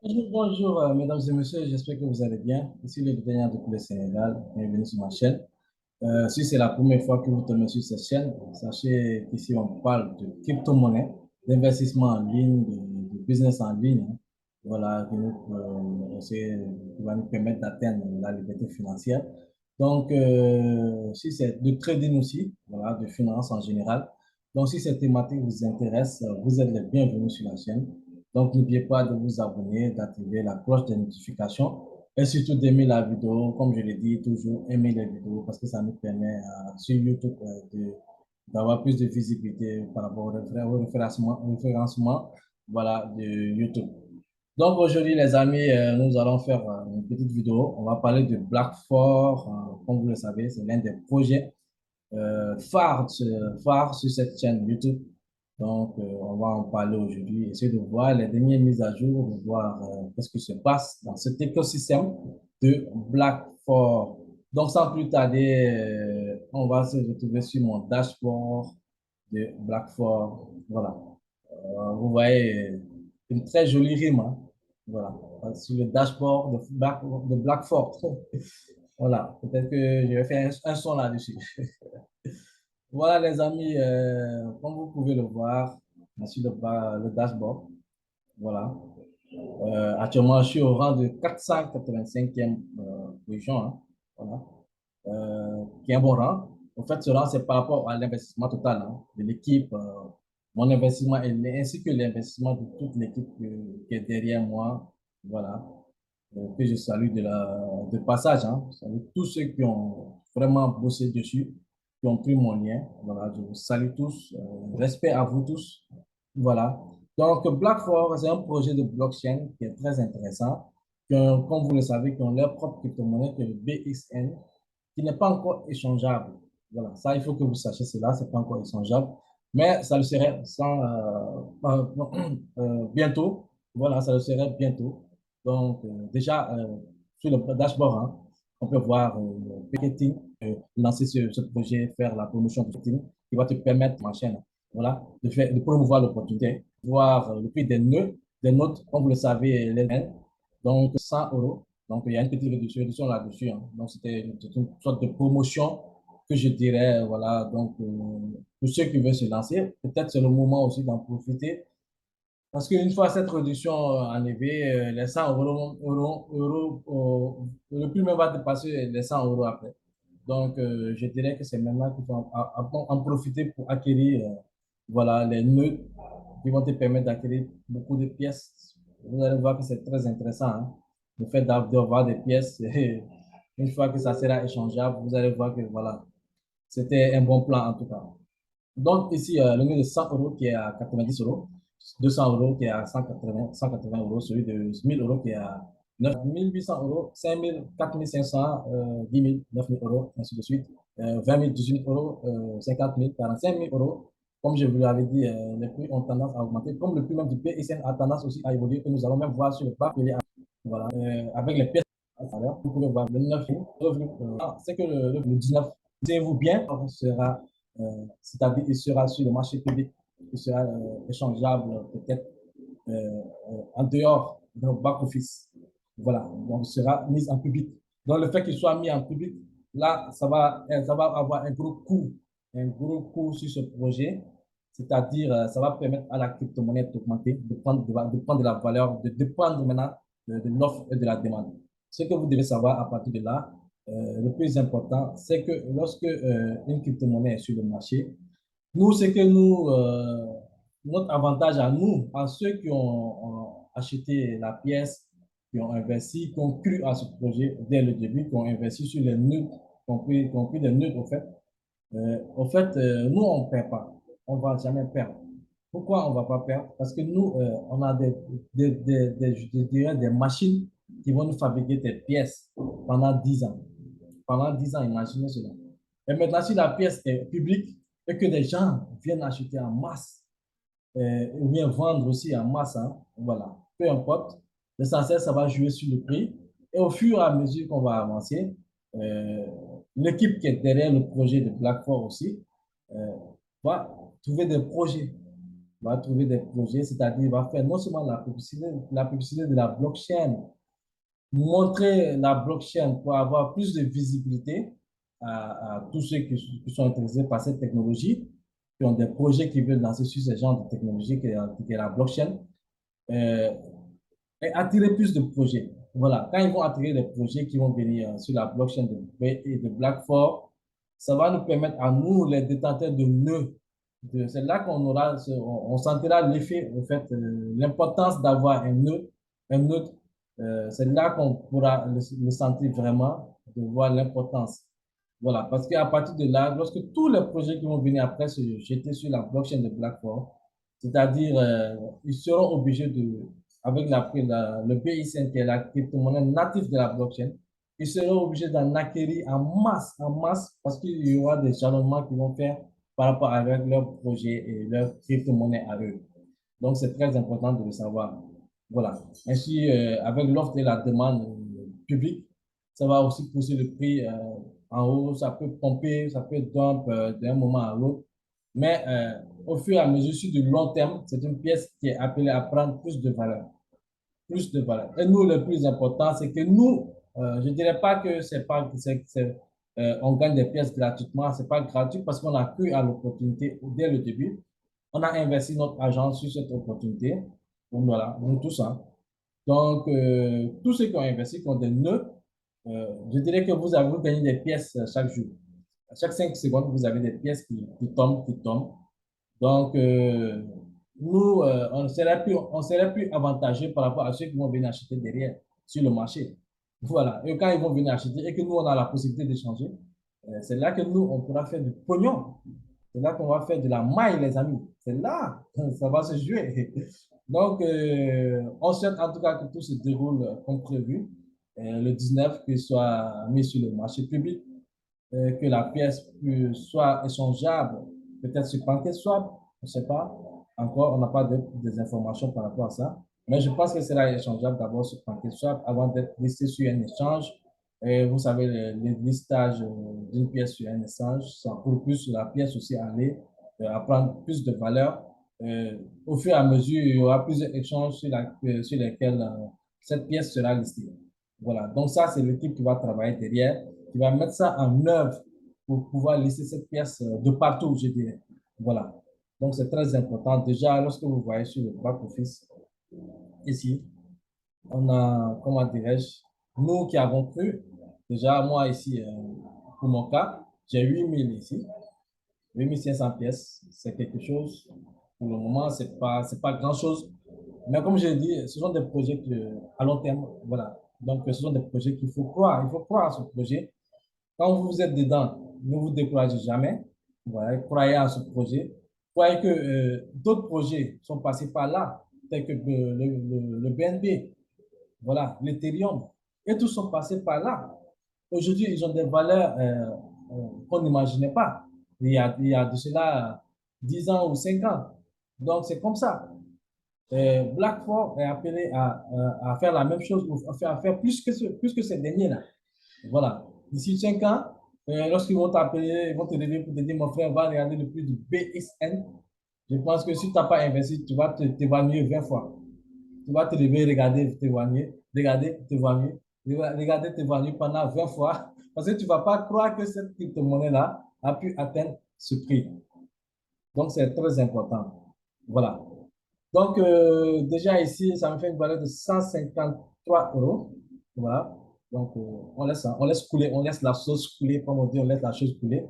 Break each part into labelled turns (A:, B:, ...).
A: Bonjour, bonjour, mesdames et messieurs, j'espère que vous allez bien. Ici le vétérinaire depuis le Sénégal, bienvenue sur ma chaîne. Si c'est la première fois que vous tombez sur cette chaîne, sachez qu'ici on parle de crypto-monnaie, d'investissement en ligne, de business en ligne, hein. Voilà, qui va nous permettre d'atteindre la liberté financière. Donc, si c'est de trading aussi, voilà, de finance en général. Donc, si cette thématique vous intéresse, vous êtes les bienvenus sur la chaîne. Donc, n'oubliez pas de vous abonner, d'activer la cloche de notification et surtout d'aimer la vidéo. Comme je l'ai dit, toujours aimer les vidéos parce que ça nous permet sur YouTube d'avoir plus de visibilité par rapport au référencement voilà, de YouTube. Donc aujourd'hui, les amis, nous allons faire une petite vidéo. On va parler de Blackfort. Comme vous le savez, c'est l'un des projets phare sur cette chaîne YouTube. Donc, on va en parler aujourd'hui, essayer de voir les dernières mises à jour, de voir qu'est-ce qui se passe dans cet écosystème de Blackfort. Donc, sans plus tarder, on va se retrouver sur mon dashboard de Blackfort. Voilà. Vous voyez une très jolie rime, hein. Voilà. Sur le dashboard de Blackfort. Voilà. Peut-être que je vais faire un son là-dessus. Voilà, les amis, comme vous pouvez le voir sur le dashboard, voilà. Actuellement, je suis au rang de 485e position, hein, voilà. Qui est un bon rang. En fait, ce rang, c'est par rapport à l'investissement total hein, de l'équipe, mon investissement ainsi que l'investissement de toute l'équipe qui est derrière moi, voilà. Que je salue de passage, hein. Je salue tous ceux qui ont vraiment bossé dessus, qui ont pris mon lien. Voilà, je vous salue tous. Respect à vous tous. Voilà. Donc, Blackfort, c'est un projet de blockchain qui est très intéressant. Comme vous le savez, qui ont leur propre crypto-monnaie, que le BXN, qui n'est pas encore échangeable. Voilà, ça, il faut que vous sachiez cela, c'est pas encore échangeable. Mais ça le serait bientôt. Voilà, ça le serait bientôt. Donc, déjà, sur le dashboard, hein, on peut voir le marketing, lancer ce projet, faire la promotion du marketing qui va te permettre, ma chaîne, voilà, de promouvoir l'opportunité, voir le prix des notes, comme vous le savez, les N, donc 100 euros. Donc, il y a une petite réduction là-dessus, hein. Donc, c'était une sorte de promotion que je dirais, voilà, donc, pour ceux qui veulent se lancer, peut-être c'est le moment aussi d'en profiter parce qu'une fois cette réduction enlevée, les 100 euros, le prix même va dépasser les 100 euros après. Donc, je dirais que c'est maintenant qu'il faut en profiter pour acquérir voilà, les nœuds qui vont te permettre d'acquérir beaucoup de pièces. Vous allez voir que c'est très intéressant, hein, le fait d'avoir des pièces. Une fois que ça sera échangeable, vous allez voir que voilà, c'était un bon plan en tout cas. Donc, ici, le nœud de 100 euros qui est à 90 euros, 200 euros qui est à 180 euros, celui de 1000 euros qui est à 9800 euros, 5000, 4500, 10 000, 9000 euros, ainsi de suite, 20 000, 18 000 euros, 50 000, 45 000 euros. Comme je vous l'avais dit, les prix ont tendance à augmenter, comme le prix même du PSN a tendance aussi à évoluer, que nous allons même voir sur le bas, voilà, avec les pièces à l'heure, vous pouvez voir le 9, c'est que le 19, tenez-vous bien, sera c'est-à-dire il sera sur le marché public, il sera échangeable peut-être en dehors de notre back-office. Voilà, donc il sera mis en public. Donc le fait qu'il soit mis en public, là, ça va avoir un gros coût sur ce projet, c'est-à-dire ça va permettre à la crypto-monnaie d'augmenter, de prendre de la valeur, de dépendre maintenant de l'offre et de la demande. Ce que vous devez savoir à partir de là, le plus important, c'est que lorsque une crypto-monnaie est sur le marché, nous, c'est que notre avantage à nous, à ceux qui ont acheté la pièce, qui ont investi, qui ont cru à ce projet dès le début, qui ont investi sur les nœuds, qui ont pris des nœuds, au fait, nous, on ne perd pas. On ne va jamais perdre. Pourquoi on ne va pas perdre? Parce que nous, on a je dirais des machines qui vont nous fabriquer des pièces pendant 10 ans. Pendant 10 ans, imaginez cela. Et maintenant, si la pièce est publique et que des gens viennent acheter en masse, ou bien vendre aussi en masse, hein, voilà, peu importe, l'essentiel, ça va jouer sur le prix. Et au fur et à mesure qu'on va avancer, euh, l'équipe qui est derrière le projet de Blackford aussi va trouver des projets. va trouver des projets, c'est-à-dire va faire non seulement la publicité de la blockchain, montrer la blockchain pour avoir plus de visibilité à tous ceux qui sont intéressés par cette technologie, qui ont des projets qui veulent lancer sur ce genre de technologie qui est la blockchain, euh, et attirer plus de projets. Voilà, quand ils vont attirer des projets qui vont venir sur la blockchain de Blackford, ça va nous permettre à nous, les détenteurs de nœuds, c'est là qu'on aura, on sentira l'effet, en fait, l'importance d'avoir un nœud, c'est là qu'on pourra le sentir vraiment, de voir l'importance. Voilà, parce qu'à partir de là, lorsque tous les projets qui vont venir après se jeter sur la blockchain de Blackford, c'est-à-dire, ils seront obligés de, avec le BICN, qui est la crypto-monnaie native de la blockchain, ils seront obligés d'en acquérir en masse, parce qu'il y aura des jalonnements qu'ils vont faire par rapport avec leur projet et leur crypto-monnaie à eux. Donc, c'est très important de le savoir. Voilà. Ainsi, avec l'offre et la demande publique, ça va aussi pousser le prix en haut. Ça peut pomper, ça peut dump d'un moment à l'autre. Mais au fur et à mesure, sur du long terme, c'est une pièce qui est appelée à prendre plus de valeur. Plus de valeur. Et nous, le plus important, c'est que nous, je ne dirais pas que c'est pas, on gagne des pièces gratuitement. C'est pas gratuit parce qu'on a cru à l'opportunité dès le début. On a investi notre argent sur cette opportunité. Donc voilà, donc tout ça. Donc, tous ceux qui ont investi, qui ont des nœuds, je dirais que vous gagnez des pièces chaque jour. À chaque 5 secondes, vous avez des pièces qui tombent, qui tombent. Donc, nous, on serait plus avantageux par rapport à ceux qui vont venir acheter derrière sur le marché. Voilà. Et quand ils vont venir acheter et que nous, on a la possibilité d'échanger, c'est là que nous, on pourra faire du pognon. C'est là qu'on va faire de la maille, les amis. C'est là, ça va se jouer. Donc, on souhaite en tout cas que tout se déroule comme prévu. Le 19, qu'il soit mis sur le marché public, que la pièce soit échangeable, peut-être sur PancakeSwap, je ne sais pas. Encore, on n'a pas des informations par rapport à ça. Mais je pense que c'est sera échangeable d'abord sur PancakeSwap avant d'être listé sur un échange. Et vous savez, les listages d'une pièce sur un échange, ça pour plus la pièce aussi aller à prendre plus de valeur. Au fur et à mesure, il y aura plusieurs échanges sur lesquels cette pièce sera listée. Voilà. Donc ça, c'est l'équipe qui va travailler derrière, qui va mettre ça en œuvre pour pouvoir lister cette pièce de partout, je dirais. Voilà. Donc c'est très important. Déjà, lorsque vous voyez sur le back-office, ici, on a, comment dirais-je, nous qui avons cru, déjà moi ici, pour mon cas, j'ai 8000 ici, 8500 pièces, c'est quelque chose. Pour le moment, c'est pas grand-chose. Mais comme j'ai dit, ce sont des projets à long terme. Voilà. Donc, ce sont des projets qu'il faut croire. Il faut croire à ce projet. Quand vous êtes dedans, ne vous découragez jamais. Voilà. Croyez à ce projet. Croyez que d'autres projets sont passés par là, tels que le BNB, voilà, l'Ethereum, et tous sont passés par là. Aujourd'hui, ils ont des valeurs qu'on n'imaginait pas. Il y a de cela 10 ans ou 5 ans. Donc, c'est comme ça. Blackford est appelé à faire la même chose, à faire plus que ces derniers-là. Voilà. D'ici 5 ans, lorsqu'ils vont t'appeler, ils vont te lever pour te dire, mon frère, va regarder le prix du BXN. Je pense que si tu n'as pas investi, tu vas t'évanouir 20 fois. Tu vas te lever, regarder, t'évanouir, regarder, t'évanouir, regarder, t'évanouir pendant 20 fois. Parce que tu ne vas pas croire que cette crypto-monnaie-là a pu atteindre ce prix. Donc, c'est très important. Voilà. Donc, déjà ici, ça me fait une valeur de 153 euros. Voilà. Donc, on laisse ça, on laisse couler, on laisse la sauce couler, comme on dit, on laisse la chose couler.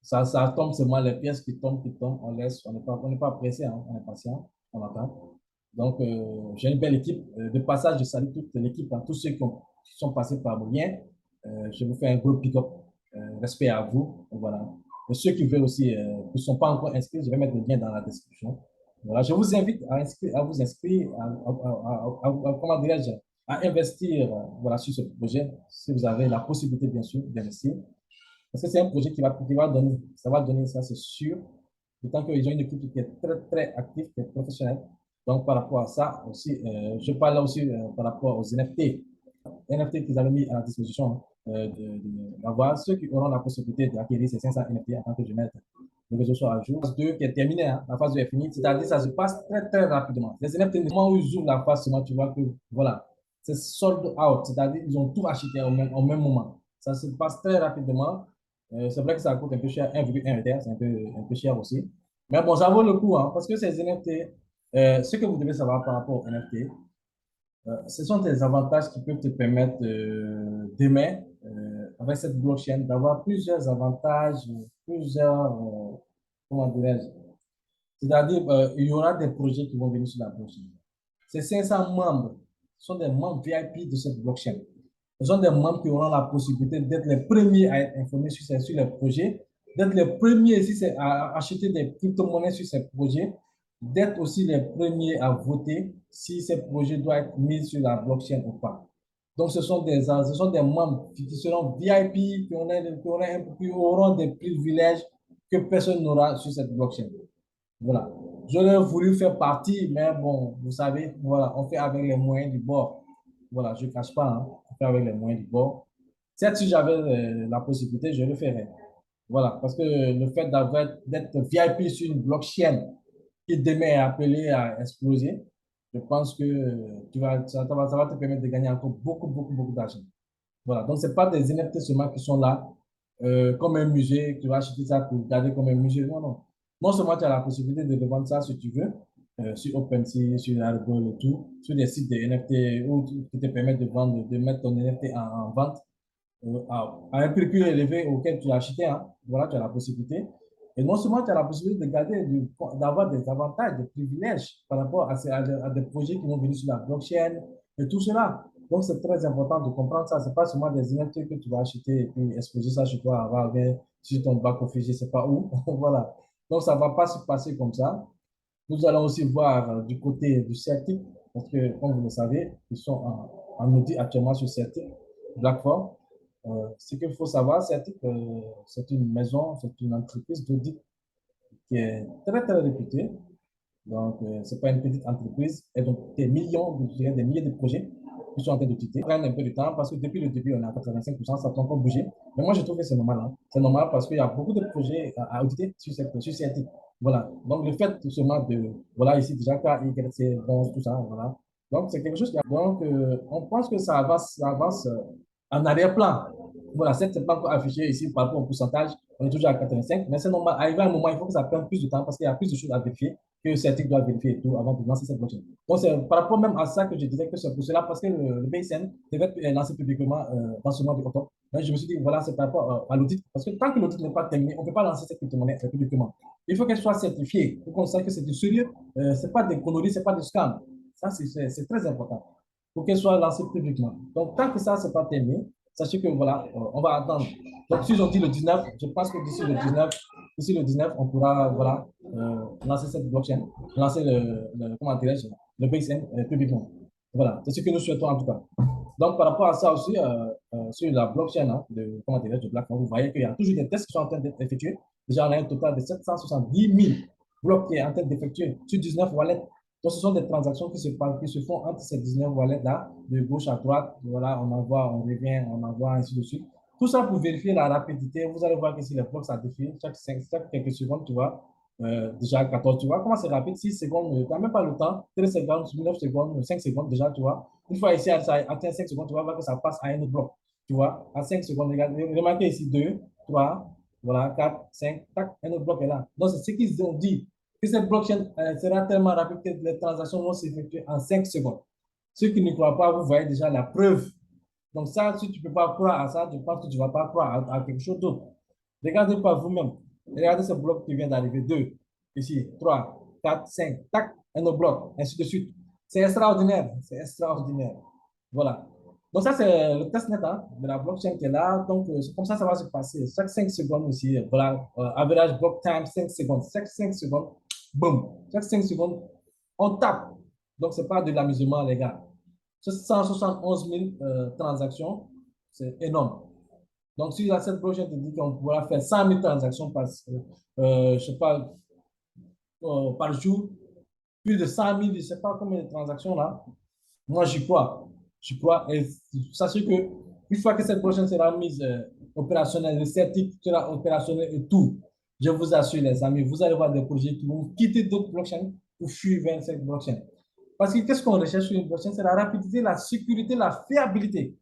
A: Ça tombe seulement les pièces qui tombent, on laisse, on n'est pas pressé, hein, on est patient, on attend. Donc, j'ai une belle équipe. De passage, je salue toute l'équipe, hein, tous ceux qui sont passés par mon lien. Je vous fais un gros pick-up. Respect à vous. Voilà. Et ceux qui veulent aussi, qui ne sont pas encore inscrits, je vais mettre le lien dans la description. Voilà, je vous invite à vous inscrire, comment dirais-je, à investir voilà, sur ce projet, si vous avez la possibilité, bien sûr, d'investir. Parce que c'est un projet qui va donner, ça va donner, ça c'est sûr. D'autant qu'ils ont une équipe qui est très, très active, qui est professionnelle. Donc, par rapport à ça aussi, je parle aussi par rapport aux NFT. NFT qu'ils avaient mis à la disposition d'avoir ceux qui auront la possibilité d'acquérir ces 500 NFT en tant que je mette. le réseau soit à jour. La phase 2 qui est terminée, hein, la phase 2 est finie, c'est-à-dire que ça se passe très, très rapidement. Les NFT, au moment où ils ouvrent la phase, seulement, tu vois que, voilà, c'est sold out, c'est-à-dire qu'ils ont tout acheté au même moment. Ça se passe très rapidement. C'est vrai que ça coûte un peu cher, 1,1 Ether, c'est un peu cher aussi. Mais bon, ça vaut le coup, hein, parce que ces NFT, ce que vous devez savoir par rapport aux NFT, ce sont des avantages qui peuvent te permettre demain, avec cette blockchain, d'avoir plusieurs avantages, plusieurs, comment dirais-je, c'est-à-dire, il y aura des projets qui vont venir sur la blockchain. Ces 500 membres sont des membres VIP de cette blockchain. Ce sont des membres qui auront la possibilité d'être les premiers à être informés sur les projets, d'être les premiers si à acheter des crypto-monnaies sur ces projets, d'être aussi les premiers à voter si ces projets doivent être mis sur la blockchain ou pas. Donc, ce sont des membres qui seront VIP, qui auront des privilèges que personne n'aura sur cette blockchain. Voilà. J'aurais voulu faire partie, mais bon, vous savez, voilà, on fait avec les moyens du bord. Voilà, je ne cache pas, hein, on fait avec les moyens du bord. Certes, si j'avais la possibilité, je le ferais. Voilà, parce que le fait d'être VIP sur une blockchain qui demain est appelée à exploser, je pense que ça va te permettre de gagner encore beaucoup, beaucoup, beaucoup d'argent. Voilà, donc ce n'est pas des NFT seulement qui sont là, comme un musée, tu vas acheter ça pour garder comme un musée. Non, non. Non seulement tu as la possibilité de revendre ça si tu veux, sur OpenSea, sur Arbol et tout, sur des sites de NFT qui te permettent de vendre, de mettre ton NFT en vente à un prix plus élevé auquel tu l'as acheté. Hein. Voilà, tu as la possibilité. Et non seulement tu as la possibilité de garder, d'avoir des avantages, des privilèges par rapport à des projets qui vont venir sur la blockchain et tout cela. Donc, c'est très important de comprendre ça. Ce n'est pas seulement des NFT que tu vas acheter et puis exposer ça chez toi, avoir sur ton back-office, je ne sais pas où. Voilà. Donc, ça ne va pas se passer comme ça. Nous allons aussi voir du côté du Celtic, parce que, comme vous le savez, ils sont en audit actuellement sur Celtic, Blackford. Ce qu'il faut savoir, Celtic, c'est une maison, c'est une entreprise d'audit qui est très, très réputée. Donc, ce n'est pas une petite entreprise. Et donc, des millions, je dirais, des milliers de projets qui sont en train de quitter. Ça prend un peu de temps parce que depuis le début, on est à 85%, ça a encore bougé. Mais moi, je trouve que c'est normal. Hein. C'est normal parce qu'il y a beaucoup de projets à auditer sur cette île. Voilà. Donc, le fait seulement de, voilà, ici déjà, K, Y, C, 11, tout ça, voilà. Donc, c'est quelque chose qui a... Donc, on pense que ça avance en arrière-plan. Voilà, c'est pas encore affiché ici par rapport au pourcentage. On est toujours à 85, mais c'est normal. Arrivé à un moment, il faut que ça prenne plus de temps parce qu'il y a plus de choses à vérifier que Celtic doit vérifier et tout avant de lancer cette blockchain. Donc, c'est par rapport même à ça que je disais que c'est pour cela, parce que le BSN devait être lancé publiquement dans ce mois d'octobre. Donc, je me suis dit, voilà, c'est par rapport à l'audit. Parce que tant que l'audit n'est pas terminé, on ne peut pas lancer cette crypto-monnaie publiquement. Il faut qu'elle soit certifiée pour qu'on sache que c'est du sérieux. Ce n'est pas des conneries, ce n'est pas du scam. Ça, c'est très important pour qu'elle soit lancée publiquement. Donc, tant que ça, ce n'est pas terminé, sachez que voilà, on va attendre. Donc, si ils dit le 19, je pense que d'ici le 19, on pourra voilà, lancer cette blockchain, lancer comment dirais-je, le BXN publiquement. Voilà, c'est ce que nous souhaitons en tout cas. Donc, par rapport à ça aussi, sur la blockchain hein, comment dirais-je, de BlackRock, vous voyez qu'il y a toujours des tests qui sont en train d'être effectués. Déjà, on a un total de 770 000 blocs qui est en train d'effectuer sur 19 wallets. Donc, ce sont des transactions qui se font entre ces 19 wallets-là, de gauche à droite. Voilà, on envoie, on revient, on envoie, ainsi de suite. Tout ça pour vérifier la rapidité. Vous allez voir que si les blocs ça défile, chaque quelques secondes, tu vois, déjà 14, tu vois comment c'est rapide, 6 secondes, tu n'as même pas le temps, 13 secondes, 9 secondes, 5 secondes déjà, tu vois. Une fois ici, ça atteint 5 secondes, tu vas voir que ça passe à un autre bloc, tu vois, à 5 secondes, remarquez ici 2, 3, voilà, 4, 5, tac, un autre bloc est là. Donc, c'est ce qu'ils ont dit, que cette blockchain sera tellement rapide que les transactions vont s'effectuer en 5 secondes. Ceux qui ne croient pas, vous voyez déjà la preuve. Donc ça, si tu ne peux pas croire à ça, je pense que tu ne vas pas croire à quelque chose d'autre. Regardez par vous-même. Regardez ce bloc qui vient d'arriver. 2, ici, 3, 4, 5, tac, un autre bloc, ainsi de suite. C'est extraordinaire. C'est extraordinaire. Voilà. Donc ça, c'est le testnet hein, de la blockchain qui est là. Donc, c'est comme ça va se passer. Chaque 5 secondes aussi, voilà, average block time, 5 secondes. Chaque 5 secondes, boum. Chaque 5 secondes, on tape. Donc, ce n'est pas de l'amusement, les gars. 171 000 transactions, c'est énorme. Donc, si la cette blockchain te dit qu'on pourra faire 100 000 transactions je sais pas, par jour, plus de 100 000, je ne sais pas combien de transactions là, moi j'y crois. J'y crois. Et sachez que une fois que cette blockchain sera mise opérationnelle, le certif sera opérationnel et tout, Je vous assure, les amis, vous allez voir des projets qui vont quitter d'autres blockchains pour fuir vers cette blockchain. Parce que qu'est-ce qu'on recherche sur une blockchain? C'est la rapidité, la sécurité, la fiabilité.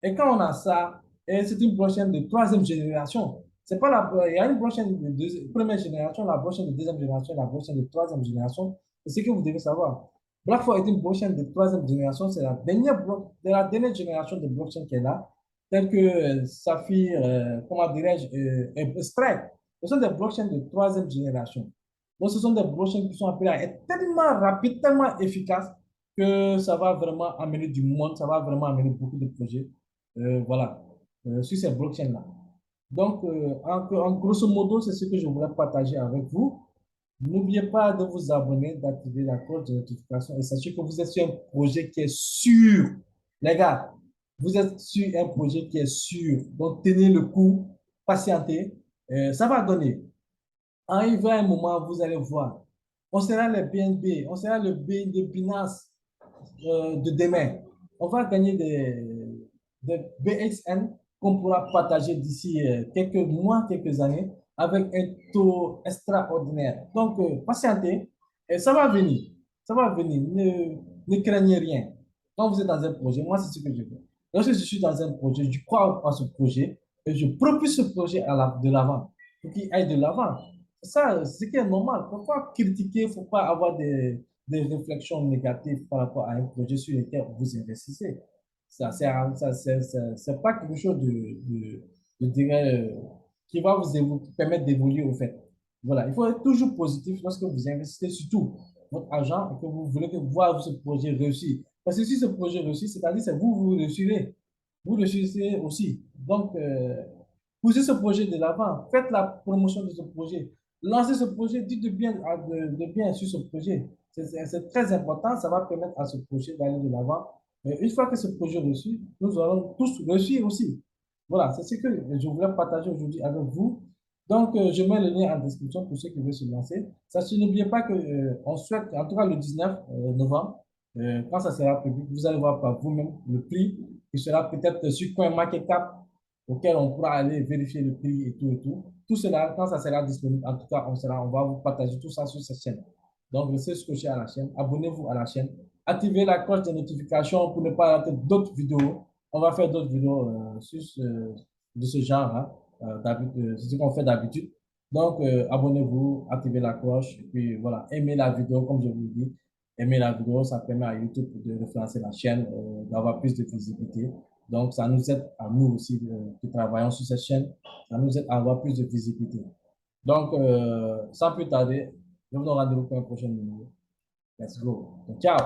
A: Et quand on a ça, et c'est une blockchain de troisième génération. C'est pas la, il y a une blockchain de première génération, la blockchain de deuxième génération, la blockchain de troisième génération. C'est ce que vous devez savoir. BlockFi est une blockchain de troisième génération. C'est la dernière génération de blockchain qui est là, telle que Saphir, comment dirais-je, Strike. Ce sont des blockchains de troisième génération. Donc, ce sont des blockchains qui sont appelés à être tellement rapides, tellement efficaces que ça va vraiment amener du monde, ça va vraiment amener beaucoup de projets voilà, sur ces blockchains-là. Donc, en grosso modo, c'est ce que je voulais partager avec vous. N'oubliez pas de vous abonner, d'activer la cloche de notification et sachez que vous êtes sur un projet qui est sûr. Les gars, vous êtes sur un projet qui est sûr. Donc, tenez le coup, patientez. Ça va donner. Arrivé à un moment, vous allez voir. On sera les BNB, on sera le B de Binance de demain. On va gagner des BXN qu'on pourra partager d'ici quelques mois, quelques années, avec un taux extraordinaire. Donc, patientez, et ça va venir. Ça va venir. Ne craignez rien. Quand vous êtes dans un projet, moi, c'est ce que je veux. Lorsque je suis dans un projet, je crois en ce projet et je propulse ce projet de l'avant pour qu'il aille de l'avant. Ça, c'est ce qui est normal. Pourquoi critiquer? Il ne faut pas avoir des réflexions négatives par rapport à un projet sur lequel vous investissez. C'est pas quelque chose de dirais, qui va vous permettre d'évoluer au fait. Voilà, il faut être toujours positif lorsque vous investissez, surtout votre argent, et que vous voulez que voir ce projet réussir. Parce que si ce projet réussit, c'est-à-dire que vous, vous réussirez. Vous réussirez aussi. Donc, poussez ce projet de l'avant. Faites la promotion de ce projet. Lancez ce projet. Dites de bien sur ce projet. C'est très important. Ça va permettre à ce projet d'aller de l'avant. Mais une fois que ce projet réussit, nous allons tous réussir aussi. Voilà, c'est ce que je voulais partager aujourd'hui avec vous. Donc, je mets le lien en description pour ceux qui veulent se lancer. Sachez, n'oubliez pas que on souhaite, en tout cas le 19 novembre, quand ça sera public, vous allez voir par vous-même le prix qui sera peut-être sur CoinMarketCap auquel on pourra aller vérifier le prix et tout et tout. Tout cela, quand ça sera disponible, en tout cas, on va vous partager tout ça sur cette chaîne. Donc, restez scotché à la chaîne, abonnez-vous à la chaîne, activez la cloche de notification pour ne pas rater d'autres vidéos. On va faire d'autres vidéos de ce genre, hein, c'est ce qu'on fait d'habitude. Donc, abonnez-vous, activez la cloche, et puis voilà, aimez la vidéo, comme je vous dis. Aimez la vidéo, ça permet à YouTube de référencer la chaîne, d'avoir plus de visibilité. Donc, ça nous aide à nous aussi qui travaillons sur cette chaîne, ça nous aide à avoir plus de visibilité. Donc, sans plus tarder, je vous donne rendez-vous pour un prochain numéro. Let's go. Donc, ciao!